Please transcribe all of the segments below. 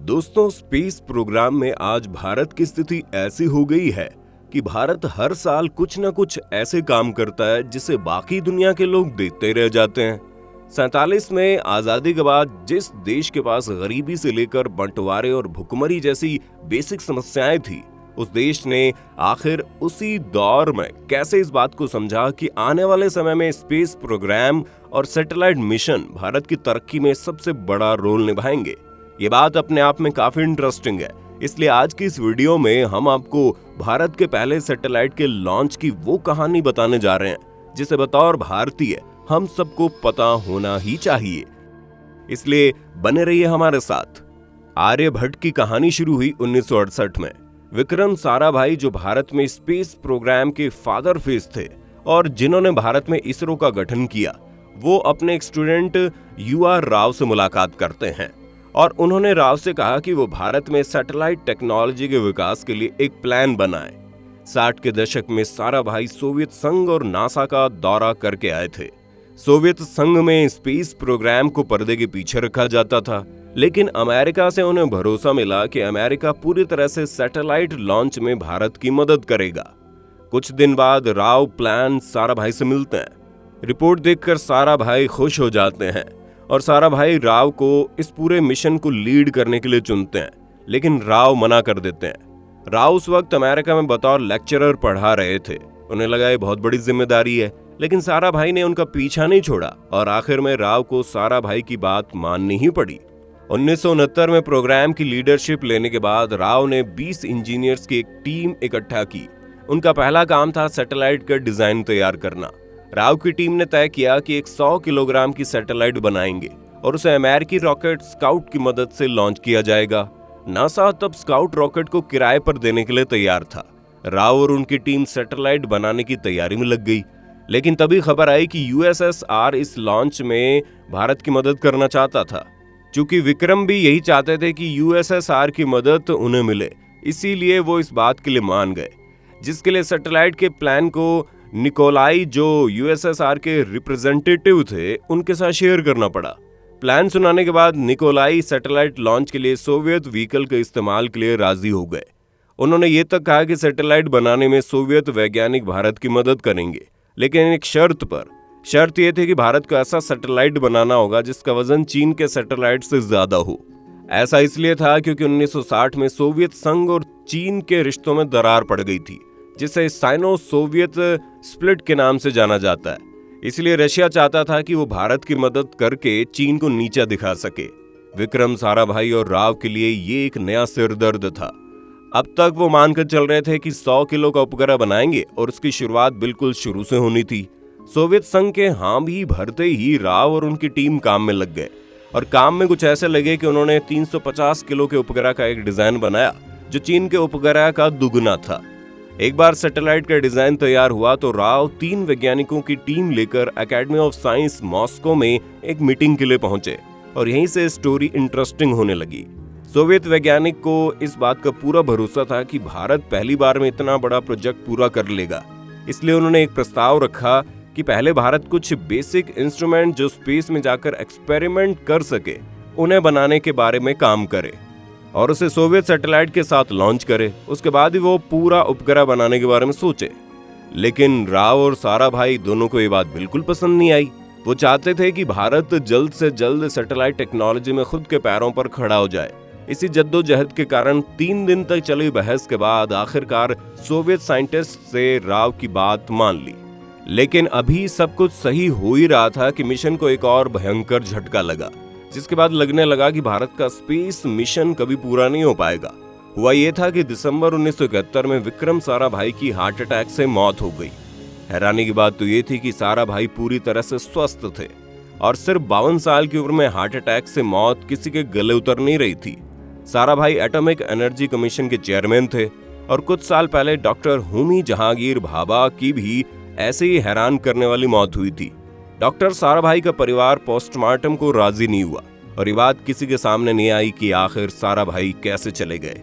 दोस्तों, space programme में आज भारत की स्थिति ऐसी हो गई है कि भारत हर साल कुछ न कुछ ऐसे काम करता है जिसे बाकी दुनिया के लोग देखते रह जाते हैं। 47 में आजादी के बाद जिस देश के पास गरीबी से लेकर बंटवारे और भुखमरी जैसी बेसिक समस्याएं थी, उस देश ने आखिर उसी दौर में कैसे इस बात को समझा कि आने वाले समय में स्पेस प्रोग्राम और सैटेलाइट मिशन भारत की तरक्की में सबसे बड़ा रोल निभाएंगे। ये बात अपने आप में काफी इंटरेस्टिंग है, इसलिए आज की इस वीडियो में हम आपको भारत के पहले सैटेलाइट के लॉन्च की वो कहानी बताने जा रहे हैं जिसे बतौर भारतीय हम सबको पता होना ही चाहिए। इसलिए बने रहिए हमारे साथ। आर्यभट्ट की कहानी शुरू हुई 1968 में। विक्रम साराभाई, जो भारत में स्पेस प्रोग्राम के फादर फेस थे और जिन्होंने भारत में इसरो का गठन किया, वो अपने एक स्टूडेंट UR राव से मुलाकात करते हैं और उन्होंने राव से कहा कि वो भारत में सैटेलाइट टेक्नोलॉजी के विकास के लिए एक प्लान बनाए। 60 के दशक में साराभाई सोवियत संघ और नासा का दौरा करके आए थे। सोवियत संघ में स्पेस प्रोग्राम को पर्दे के पीछे रखा जाता था, लेकिन अमेरिका से उन्हें भरोसा मिला कि अमेरिका पूरी तरह से सैटेलाइट लॉन्च में भारत की मदद करेगा। कुछ दिन बाद राव प्लान साराभाई से मिलते हैं। रिपोर्ट देखकर साराभाई खुश हो जाते हैं और साराभाई राव को इस पूरे मिशन को लीड करने के लिए चुनते हैं, लेकिन राव मना कर देते हैं। राव उस वक्त अमेरिका में बतौर लेक्चरर पढ़ा रहे थे। उन्हें लगा ये बहुत बड़ी जिम्मेदारी है, लेकिन साराभाई ने उनका पीछा नहीं छोड़ा और आखिर में राव को साराभाई की बात माननी ही पड़ी। 1969 में प्रोग्राम की लीडरशिप लेने के बाद राव ने 20 इंजीनियर्स की एक टीम इकट्ठा की। उनका पहला काम था सैटेलाइट का डिजाइन तैयार करना। राव की टीम ने तय किया कि एक 100 किलोग्राम की सैटेलाइट बनाएंगे और उसे अमेरिकी रॉकेट स्काउट की मदद से लॉन्च किया जाएगा। नासा तब स्काउट रॉकेट को किराए पर देने के लिए तैयार था। राव और उनकी टीम सैटेलाइट बनाने की तैयारी में लग गई, लेकिन तभी खबर आई कि USSR इस लॉन्च में भारत की मदद करना चाहता था। चूंकि विक्रम भी यही चाहते थे कि USSR की मदद उन्हें मिले, इसीलिए वो इस बात के लिए मान गए, जिसके लिए सैटेलाइट के प्लान को निकोलाई, जो USSR के रिप्रेजेंटेटिव थे, उनके साथ शेयर करना पड़ा। प्लान सुनाने के बाद निकोलाई सैटेलाइट लॉन्च के लिए सोवियत व्हीकल के इस्तेमाल के लिए राजी हो गए। उन्होंने ये तक कहा कि सैटेलाइट बनाने में सोवियत वैज्ञानिक भारत की मदद करेंगे, लेकिन एक शर्त पर। शर्त यह थी कि भारत को ऐसा सैटेलाइट बनाना होगा जिसका वजन चीन के सैटेलाइट से ज्यादा हो। ऐसा इसलिए था क्योंकि 1960 में सोवियत संघ और चीन के रिश्तों में दरार पड़ गई थी, जिसे साइनो सोवियत स्प्लिट के नाम से जाना जाता है। इसलिए रशिया चाहता था कि वो भारत की मदद करके चीन को नीचा दिखा सके। विक्रम साराभाई और राव के लिए ये एक नया सिरदर्द था। अब तक वो मानकर चल रहे थे कि 100 किलो का उपग्रह बनाएंगे और उसकी शुरुआत बिल्कुल शुरू से होनी थी। सोवियत संघ के हाँ भी भरते ही राव और उनकी टीम काम में लग गए और काम में कुछ ऐसे लगे कि उन्होंने 350 किलो के उपग्रह का एक डिजाइन बनाया जो चीन के उपग्रह का दुगना था। एक बार सैटेलाइट का डिजाइन तैयार हुआ तो राव 3 वैज्ञानिकों की टीम लेकर एकेडमी ऑफ साइंस मॉस्को में एक मीटिंग के लिए पहुंचे और यहीं से स्टोरी इंटरेस्टिंग होने लगी। सोवियत वैज्ञानिक को इस बात का पूरा भरोसा था कि भारत पहली बार में इतना बड़ा प्रोजेक्ट पूरा कर लेगा, इसलिए उन्होंने एक प्रस्ताव रखा कि पहले भारत कुछ बेसिक इंस्ट्रूमेंट जो स्पेस में जाकर एक्सपेरिमेंट कर सके, उन्हें बनाने के बारे में काम करे और उसे सोवियत सैटेलाइट के साथ लॉन्च करे। उसके बाद ही वो पूरा उपग्रह बनाने के बारे में सोचे। लेकिन राव और साराभाई दोनों को ये बात बिल्कुल पसंद नहीं आई। वो चाहते थे कि भारत जल्द से जल्द सैटेलाइट टेक्नोलॉजी में खुद के पैरों पर खड़ा हो जाए। इसी जद्दोजहद के कारण 3 दिन तक चली बहस के बाद आखिरकार सोवियत साइंटिस्ट से राव की बात मान ली। लेकिन अभी सब कुछ सही हो ही रहा था कि मिशन को एक और भयंकर झटका लगा, जिसके बाद लगने लगा कि भारत का स्पेस मिशन कभी पूरा नहीं हो पाएगा। हुआ ये था कि दिसंबर 1971 में विक्रम साराभाई की हार्ट अटैक से मौत हो गई। हैरानी की बात तो ये थी कि साराभाई पूरी तरह से स्वस्थ थे और सिर्फ 52 साल की उम्र में हार्ट अटैक से मौत किसी के गले उतर नहीं रही थी। साराभाई एटॉमिक एनर्जी कमीशन के चेयरमैन थे और कुछ साल पहले डॉक्टर होमी जहांगीर भाभा की भी ऐसे ही हैरान करने वाली मौत हुई थी। डॉक्टर साराभाई का परिवार पोस्टमार्टम को राजी नहीं हुआ और ये बात किसी के सामने नहीं आई कि आखिर साराभाई कैसे चले गए।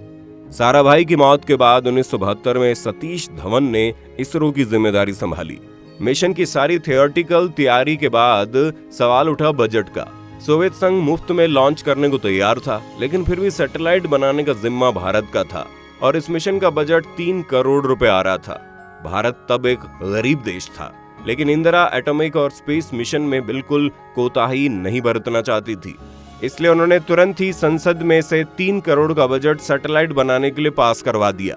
साराभाई की मौत के बाद 1972 में सतीश धवन ने इसरो की जिम्मेदारी संभाली। मिशन की सारी थियोरेटिकल तैयारी के बाद सवाल उठा बजट का। सोवियत संघ मुफ्त में लॉन्च करने को तैयार था, लेकिन फिर भी सैटेलाइट बनाने का जिम्मा भारत का था और इस मिशन का बजट 3 करोड़ रुपए आ रहा था। भारत तब एक गरीब देश था, लेकिन इंदिरा एटॉमिक और स्पेस मिशन में बिल्कुल कोताही नहीं बरतना चाहती थी। इसलिए उन्होंने तुरंत ही संसद में से 3 करोड़ का बजट सैटेलाइट बनाने के लिए पास करवा दिया।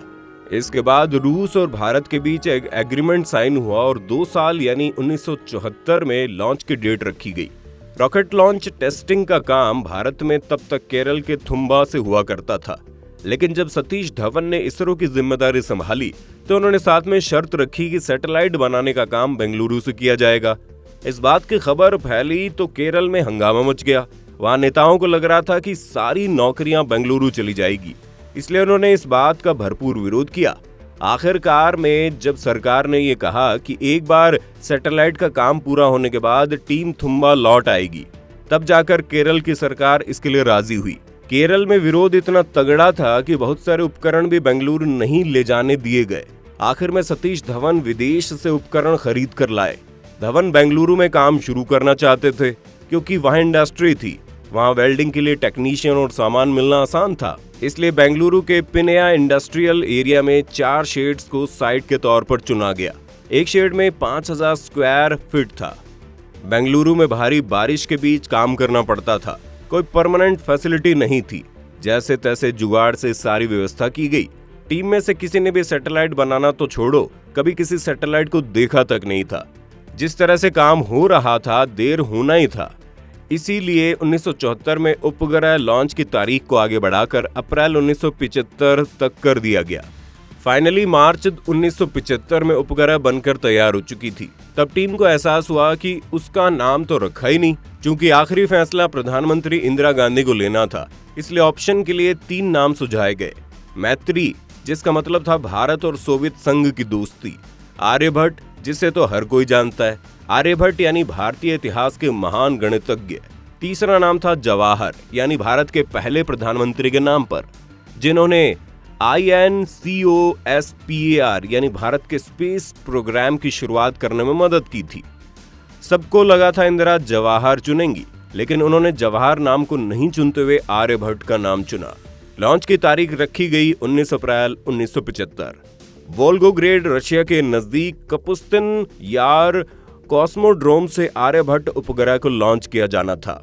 इसके बाद रूस और भारत के बीच एक एग्रीमेंट साइन हुआ और 2 साल यानी 1974 में लॉन्च की डेट रखी गई। रॉकेट लॉन्च टेस्टिंग का काम भारत में तब तक केरल के थुम्बा से हुआ करता था, लेकिन जब सतीश धवन ने इसरो की जिम्मेदारी संभाली तो उन्होंने साथ में शर्त रखी कि सैटेलाइट बनाने का काम बेंगलुरु से किया जाएगा। इस बात की खबर फैली तो केरल में हंगामा मच गया। वहां नेताओं को लग रहा था कि सारी नौकरियां बेंगलुरु चली जाएगी, इसलिए उन्होंने इस बात का भरपूर विरोध किया। आखिरकार में जब सरकार ने ये कहा कि एक बार सैटेलाइट का काम पूरा होने के बाद टीम थुम्बा लौट आएगी, तब जाकर केरल की सरकार इसके लिए राजी हुई। केरल में विरोध इतना तगड़ा था कि बहुत सारे उपकरण भी बेंगलुरु नहीं ले जाने दिए गए। आखिर में सतीश धवन विदेश से उपकरण खरीद कर लाए। धवन बेंगलुरु में काम शुरू करना चाहते थे क्योंकि वहां इंडस्ट्री थी, वहां वेल्डिंग के लिए टेक्नीशियन और सामान मिलना आसान था। इसलिए बेंगलुरु के पिनया इंडस्ट्रियल एरिया में 4 शेड्स को साइट के तौर पर चुना गया। एक शेड में 5000 स्क्वायर फीट था। बेंगलुरु में भारी बारिश के बीच काम करना पड़ता था, कोई परमानेंट फैसिलिटी नहीं थी। जैसे तैसे जुगाड़ से सारी व्यवस्था की गई। टीम में से किसी ने भी सैटेलाइट बनाना तो छोड़ो, कभी किसी सैटेलाइट को देखा तक नहीं था। जिस तरह से काम हो रहा था, देर होना ही था। इसीलिए 1974 में उपग्रह लॉन्च की तारीख को आगे बढ़ाकर अप्रैल 1975 तक कर दिया गया। फाइनली मार्च 1975 में उपग्रह बनकर तैयार हो चुकी थी। तब टीम को एहसास हुआ कि उसका नाम तो रखा ही नहीं, क्योंकि आखिरी फैसला प्रधानमंत्री इंदिरा गांधी को लेना था। इसलिए ऑप्शन के लिए 3 नाम सुझाए गए। मैत्री, जिसका मतलब था भारत और सोवियत संघ की दोस्ती। आर्यभट्ट, जिसे तो हर कोई जानता है, आर्यभट्ट यानी भारतीय इतिहास के महान गणितज्ञ। तीसरा नाम था जवाहर, यानी भारत के पहले प्रधानमंत्री के नाम पर, जिन्होंने INCOSPAR यानी भारत के स्पेस प्रोग्राम की शुरुआत करने में मदद की थी। सबको लगा था इंदिरा जवाहर चुनेंगी, लेकिन उन्होंने जवाहर नाम को नहीं चुनते हुए आर्यभट्ट का नाम चुना। लॉन्च की तारीख रखी गई 19 अप्रैल 1975। वोल्गोग्रेड रशिया के नजदीक कपुस्तिन यार कॉस्मोड्रोम से आर्यभट्ट उपग्रह को लॉन्च किया जाना था।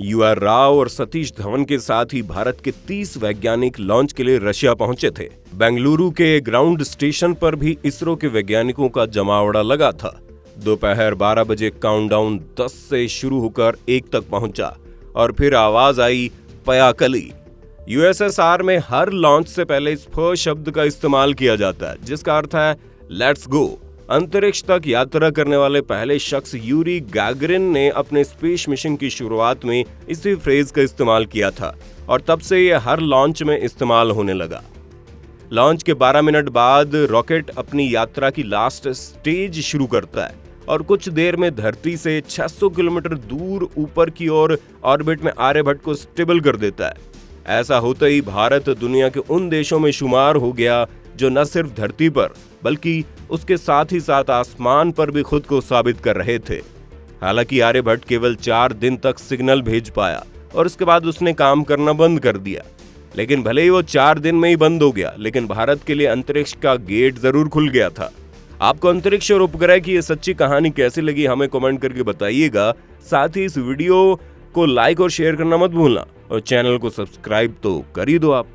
UR राव और सतीश धवन के साथ ही भारत के 30 वैज्ञानिक लॉन्च के लिए रशिया पहुंचे थे। बेंगलुरु के ग्राउंड स्टेशन पर भी इसरो के वैज्ञानिकों का जमावड़ा लगा था। दोपहर 12 बजे काउंटडाउन 10 से शुरू होकर 1 तक पहुंचा और फिर आवाज आई पयाकली। USSR में हर लॉन्च से पहले इस फ शब्द का इस्तेमाल किया जाता है, जिसका अर्थ है लेट्स गो। अंतरिक्ष तक यात्रा करने वाले पहले शख्स यूरी गैगरिन ने अपने स्पेस मिशन की शुरुआत में इसी फ्रेज का इस्तेमाल किया था और तब से यह हर लॉन्च में इस्तेमाल होने लगा। लॉन्च के 12 मिनट बाद रॉकेट अपनी यात्रा की लास्ट स्टेज शुरू करता है और कुछ देर में धरती से 600 किलोमीटर दूर ऊपर की ओर ऑर्बिट में आर्यभट्ट को स्टेबल कर देता है। ऐसा होते ही भारत दुनिया के उन देशों में शुमार हो गया जो न सिर्फ धरती पर बल्कि उसके साथ ही साथ आसमान पर भी खुद को साबित कर रहे थे। हालांकि आर्यभट्ट केवल 4 दिन तक सिग्नल भेज पाया और उसके बाद उसने काम करना बंद कर दिया। लेकिन भले ही वो 4 दिन में ही बंद हो गया, लेकिन भारत के लिए अंतरिक्ष का गेट जरूर खुल गया था। आपको अंतरिक्ष और उपग्रह की ये सच्ची कहानी कैसी लगी हमें कमेंट करके बताइएगा। साथ ही इस वीडियो को लाइक और शेयर करना मत भूलना और चैनल को सब्सक्राइब तो कर ही दो आप।